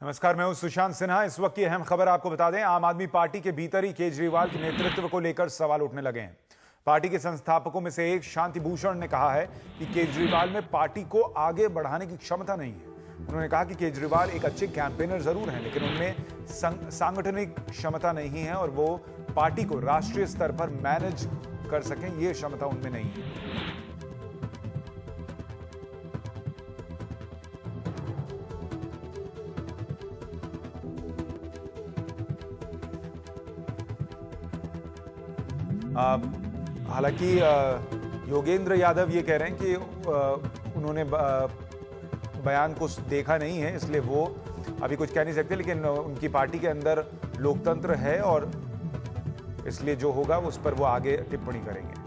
नमस्कार, मैं हूं सुशांत सिन्हा। इस वक्त की अहम खबर आपको बता दें, आम आदमी पार्टी के भीतर ही केजरीवाल के नेतृत्व को लेकर सवाल उठने लगे हैं। पार्टी के संस्थापकों में से एक शांति भूषण ने कहा है कि केजरीवाल में पार्टी को आगे बढ़ाने की क्षमता नहीं है। उन्होंने कहा कि केजरीवाल एक अच्छे कैंपेनर जरूर हैं, लेकिन उनमें सांगठनिक क्षमता नहीं है और वो पार्टी को राष्ट्रीय स्तर पर मैनेज कर सकें, ये क्षमता उनमें नहीं है। हालांकि योगेंद्र यादव ये कह रहे हैं कि उन्होंने बयान को देखा नहीं है, इसलिए वो अभी कुछ कह नहीं सकते, लेकिन उनकी पार्टी के अंदर लोकतंत्र है और इसलिए जो होगा उस पर वो आगे टिप्पणी करेंगे।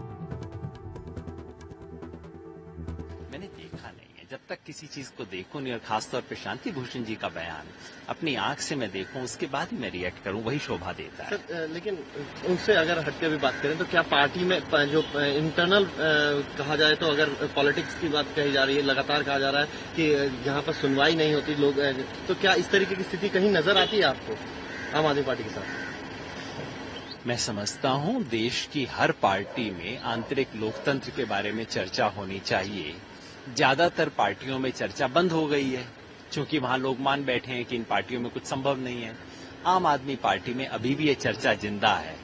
मैंने देखा नहीं है, जब तक किसी चीज को देखूं नहीं, और खासतौर पे शांति भूषण जी का बयान अपनी आंख से मैं देखूं, उसके बाद ही मैं रिएक्ट करूं, वही शोभा देता है। सर, लेकिन उनसे अगर हटके भी बात करें तो क्या पार्टी में जो इंटरनल कहा जाए तो अगर पॉलिटिक्स की बात कही जा रही है, लगातार कहा जा रहा है कि जहां पर सुनवाई नहीं होती लोग, तो क्या इस तरीके की स्थिति कहीं नजर आती है आपको आम आदमी पार्टी के साथ? मैं समझता हूं देश की हर पार्टी में आंतरिक लोकतंत्र के बारे में चर्चा होनी चाहिए। ज्यादातर पार्टियों में चर्चा बंद हो गई है, क्योंकि वहां लोग मान बैठे हैं कि इन पार्टियों में कुछ संभव नहीं है। आम आदमी पार्टी में अभी भी ये चर्चा जिंदा है,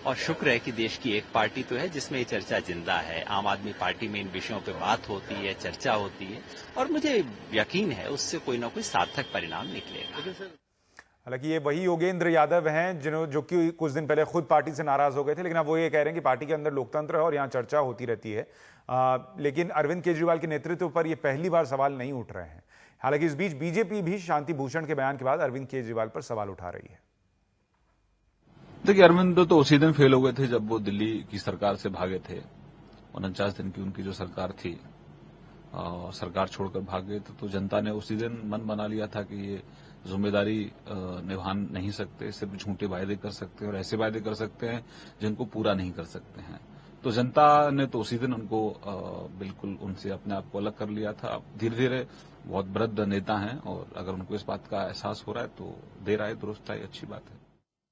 और शुक्र है कि देश की एक पार्टी तो है जिसमें ये चर्चा जिंदा है। आम आदमी पार्टी में इन विषयों पे बात होती है, चर्चा होती है, और मुझे यकीन है उससे कोई ना कोई सार्थक परिणाम निकलेगा। हालांकि ये वही योगेंद्र यादव हैं जो कि कुछ दिन पहले खुद पार्टी से नाराज हो गए थे, लेकिन अब वो ये कह रहे हैं कि पार्टी के अंदर लोकतंत्र है और यहाँ चर्चा होती रहती है। लेकिन अरविंद केजरीवाल के नेतृत्व पर ये पहली बार सवाल नहीं उठ रहे हैं। हालांकि इस बीच बीजेपी भी शांति भूषण के बयान के बाद अरविंद केजरीवाल पर सवाल उठा रही है। देखिए, अरविंद तो उसी दिन फेल हो गए थे जब वो दिल्ली की सरकार से भागे थे। 49 दिन की उनकी जो सरकार थी और सरकार छोड़कर भाग गए तो जनता ने उसी दिन मन बना लिया था कि ये जिम्मेदारी निभा नहीं सकते, सिर्फ झूठे वायदे कर सकते हैं और ऐसे वायदे कर सकते हैं जिनको पूरा नहीं कर सकते हैं। तो जनता ने तो उसी दिन उनको बिल्कुल उनसे अपने आप को अलग कर लिया था। अब धीरे धीरे बहुत वृद्ध नेता हैं और अगर उनको इस बात का एहसास हो रहा है तो देर आए दुरुस्त आए, अच्छी बात है।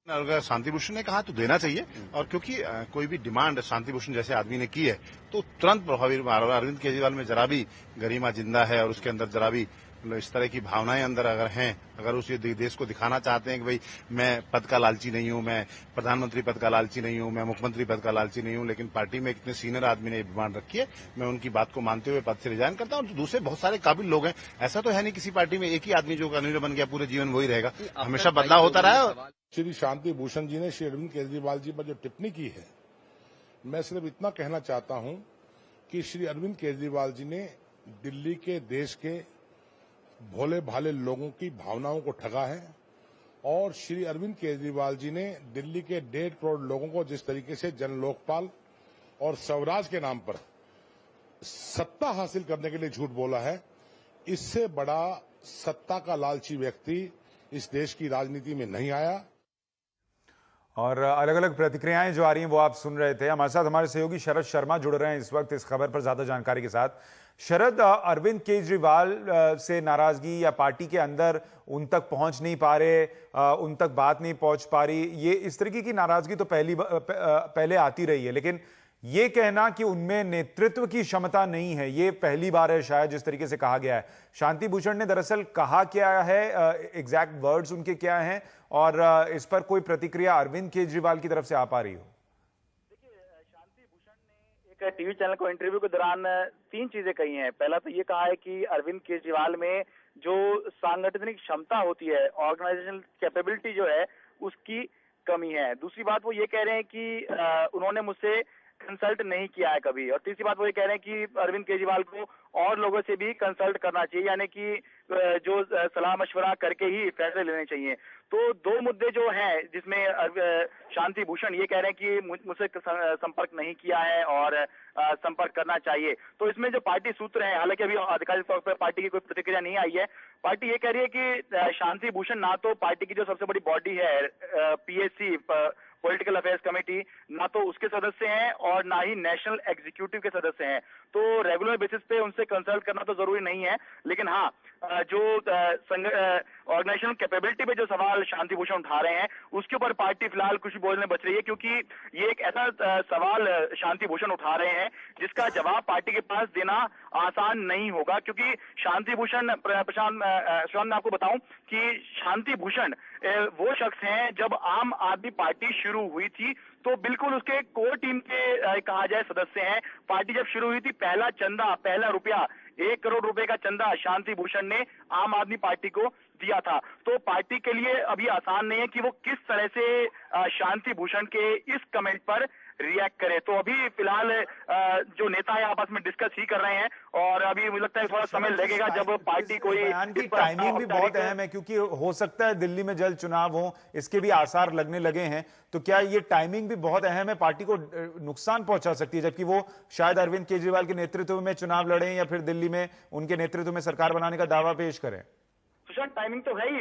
अगर शांति भूषण ने कहा तो देना चाहिए, और क्योंकि कोई भी डिमांड शांति भूषण जैसे आदमी ने की है तो तुरंत प्रभावी। अरविंद केजरीवाल में जरा भी गरिमा जिंदा है और उसके अंदर जरा भी इस तरह की भावनाएं अंदर अगर हैं, अगर उस देश को दिखाना चाहते हैं कि भाई मैं पद का लालची नहीं हूं, मैं प्रधानमंत्री पद का लालची नहीं हूं, मैं मुख्यमंत्री पद का लालची नहीं हूं, लेकिन पार्टी में इतने सीनियर आदमी ने डिमांड रखी है, मैं उनकी बात को मानते हुए पद से रिजाइन करता हूं। दूसरे बहुत सारे काबिल लोग हैं, ऐसा तो है नहीं किसी पार्टी में एक ही आदमी जो कानूनी बन गया पूरे जीवन वही रहेगा, हमेशा बदलाव होता रहा है। श्री शांति भूषण जी ने श्री अरविंद केजरीवाल जी पर जो टिप्पणी की है, मैं सिर्फ इतना कहना चाहता हूं कि श्री अरविंद केजरीवाल जी ने दिल्ली के देश के भोले भाले लोगों की भावनाओं को ठगा है, और श्री अरविंद केजरीवाल जी ने दिल्ली के 1.5 करोड़ लोगों को जिस तरीके से जन लोकपाल और स्वराज के नाम पर सत्ता हासिल करने के लिए झूठ बोला है, इससे बड़ा सत्ता का लालची व्यक्ति इस देश की राजनीति में नहीं आया। और अलग अलग प्रतिक्रियाएं जो आ रही हैं वो आप सुन रहे थे। हमारे साथ हमारे सहयोगी शरद शर्मा जुड़ रहे हैं इस वक्त इस खबर पर ज्यादा जानकारी के साथ। शरद, अरविंद केजरीवाल से नाराजगी या पार्टी के अंदर उन तक पहुंच नहीं पा रहे, उन तक बात नहीं पहुंच पा रही, ये इस तरीके की नाराजगी तो पहले आती रही है, लेकिन ये कहना कि उनमें नेतृत्व की क्षमता नहीं है, ये पहली बार है शायद जिस तरीके से कहा गया है। शांति भूषण ने दरअसल कहा क्या है, एग्जैक्ट वर्ड्स उनके क्या हैं, और इस पर कोई प्रतिक्रिया अरविंद केजरीवाल की तरफ से आ पा रही हो? देखिए, शांति भूषण ने एक टीवी चैनल को इंटरव्यू के दौरान 3 चीजें कही हैं। पहला तो ये कहा है कि अरविंद केजरीवाल में जो सांगठनिक क्षमता होती है, ऑर्गेनाइजेशनल कैपेबिलिटी जो है, उसकी कमी है। दूसरी बात वो ये कह रहे हैं कि उन्होंने मुझसे कंसल्ट नहीं किया है कभी, और तीसरी बात वो ये कह रहे हैं कि अरविंद केजरीवाल को और लोगों से भी कंसल्ट करना चाहिए, यानी कि जो सलाह मशवरा करके ही फैसले लेने चाहिए। तो 2 मुद्दे जो हैं जिसमें शांति भूषण ये कह रहे हैं कि मुझसे संपर्क नहीं किया है और संपर्क करना चाहिए। तो इसमें जो पार्टी सूत्र हैं, हालांकि अभी आधिकारिक तौर पर पार्टी की कोई प्रतिक्रिया नहीं आई है, पार्टी ये कह रही है कि शांति भूषण ना तो पार्टी की जो सबसे बड़ी बॉडी है पीएससी पॉलिटिकल अफेयर्स कमेटी, ना तो उसके सदस्य हैं और ना ही नेशनल एग्जीक्यूटिव के सदस्य हैं। तो रेगुलर बेसिस पे उनसे कंसल्ट करना तो जरूरी नहीं है, लेकिन हाँ, जो ऑर्गेनाइजेशनल कैपेबिलिटी पे जो सवाल शांति भूषण उठा रहे हैं उसके ऊपर पार्टी फिलहाल कुछ बोलने बच रही है, क्योंकि ये एक ऐसा सवाल शांति भूषण उठा रहे हैं जिसका जवाब पार्टी के पास देना आसान नहीं होगा। क्योंकि शांति भूषण, प्रशांत, मैं आपको बताऊं कि शांति भूषण वो शख्स हैं, जब आम आदमी पार्टी शुरू हुई थी तो बिल्कुल उसके कोर टीम के कहा जाए सदस्य हैं। पार्टी जब शुरू हुई थी, पहला चंदा, पहला रुपया, 1 करोड़ रुपए का चंदा शांति भूषण ने आम आदमी पार्टी को दिया था। तो पार्टी के लिए अभी आसान नहीं है कि वो किस तरह से शांति भूषण के इस कमेंट पर रिएक्ट करे। तो अभी फिलहाल जो नेता है आपस में डिस्कस ही कर रहे हैं और अभी मुझे लगता है थोड़ा समय लगेगा जब पार्टी कोई बयान की टाइमिंग भी बहुत अहम है, क्योंकि हो सकता है दिल्ली में जल्द चुनाव हो, इसके भी आसार लगने लगे हैं। तो क्या ये टाइमिंग भी बहुत अहम है, पार्टी को नुकसान पहुंचा सकती है, जबकि वो शायद अरविंद केजरीवाल के नेतृत्व में चुनाव लड़ें या फिर दिल्ली में उनके नेतृत्व में सरकार बनाने का दावा पेश करें? सुशांत, टाइमिंग तो है ही,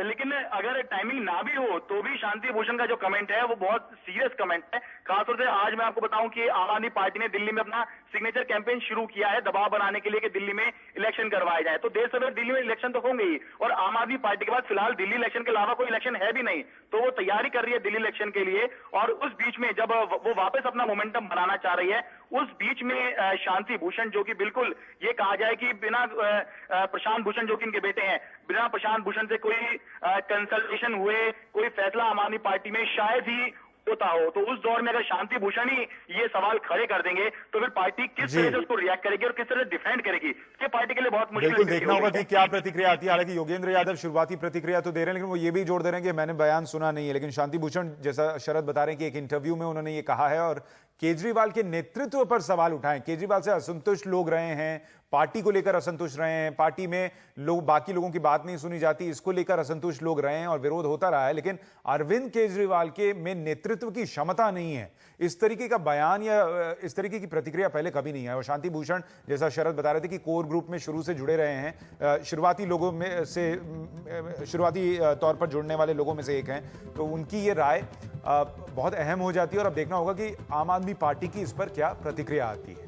लेकिन अगर टाइमिंग ना भी हो तो भी शांति भूषण का जो कमेंट है वो बहुत सीरियस कमेंट है। खासतौर से आज मैं आपको बताऊं कि आम आदमी पार्टी ने दिल्ली में अपना सिग्नेचर कैंपेन शुरू किया है दबाव बनाने के लिए कि दिल्ली में इलेक्शन करवाए जाए। तो देश में दिल्ली में इलेक्शन तो होंगे ही, और आम आदमी पार्टी के पास फिलहाल दिल्ली इलेक्शन के अलावा कोई इलेक्शन है भी नहीं, तो वो तैयारी कर रही है दिल्ली इलेक्शन के लिए। और उस बीच में जब वो वापस अपना मोमेंटम बनाना चाह रही है, उस बीच में शांति भूषण, जो कि बिल्कुल ये कहा जाए कि बिना प्रशांत भूषण, जो कि इनके बेटे हैं, बिना प्रशांत भूषण से कोई कंसल्टेशन हुए कोई फैसला आम आदमी पार्टी में शायद ही होता हो। तो उस दौर में अगर शांति भूषण ही ये सवाल खड़े कर देंगे तो फिर पार्टी किस तरह से उसको रिएक्ट करेगी और किस तरह से डिफेंड करेगी, ये पार्टी के लिए बहुत मुश्किल बिल्कुल देखना होगा कि क्या प्रतिक्रिया आती है। हालांकि योगेंद्र यादव शुरुआती प्रतिक्रिया तो दे रहे हैं, लेकिन वो ये भी जोड़ दे रहे हैं कि मैंने बयान सुना नहीं है। लेकिन शांति भूषण, जैसा शरद बता रहे हैं कि एक इंटरव्यू में उन्होंने ये कहा है और केजरीवाल के नेतृत्व पर सवाल उठाएं। केजरीवाल से असंतुष्ट लोग रहे हैं, पार्टी को लेकर असंतुष्ट रहे हैं, पार्टी में लोग, बाकी लोगों की बात नहीं सुनी जाती, इसको लेकर असंतुष्ट लोग रहे हैं और विरोध होता रहा है। लेकिन अरविंद केजरीवाल के में नेतृत्व की क्षमता नहीं है, इस तरीके का बयान या इस तरीके की प्रतिक्रिया पहले कभी नहीं है। और शांति भूषण, जैसा शरद बता रहे थे कि कोर ग्रुप में शुरू से जुड़े रहे हैं, शुरुआती लोगों में से, शुरुआती तौर पर जुड़ने वाले लोगों में से एक हैं, तो उनकी ये राय बहुत अहम हो जाती है। और अब देखना होगा कि आम आदमी पार्टी की इस पर क्या प्रतिक्रिया आती है।